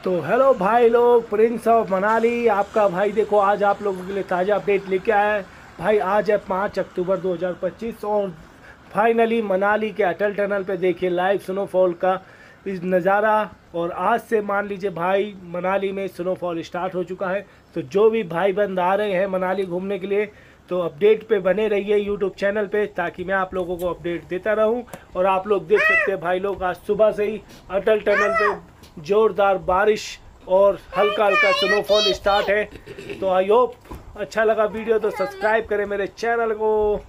तो हेलो भाई लोग, प्रिंस ऑफ मनाली आपका भाई। देखो आज आप लोगों के लिए ताज़ा अपडेट लेके आया है भाई। आज है 5 अक्टूबर 2025 और फाइनली मनाली के अटल टनल पे देखिए लाइव स्नोफॉल का इस नज़ारा। और आज से मान लीजिए भाई मनाली में स्नोफॉल स्टार्ट हो चुका है। तो जो भी भाई बंद आ रहे हैं मनाली घूमने के लिए तो अपडेट पे बने रहिए यूट्यूब चैनल पे, ताकि मैं आप लोगों को अपडेट देता रहूं। और आप लोग देख सकते हैं भाई लोग, आज सुबह से ही अटल टनल पे जोरदार बारिश और हल्का हल्का स्नोफॉल स्टार्ट है। तो आई होप अच्छा लगा वीडियो तो सब्सक्राइब करें मेरे चैनल को।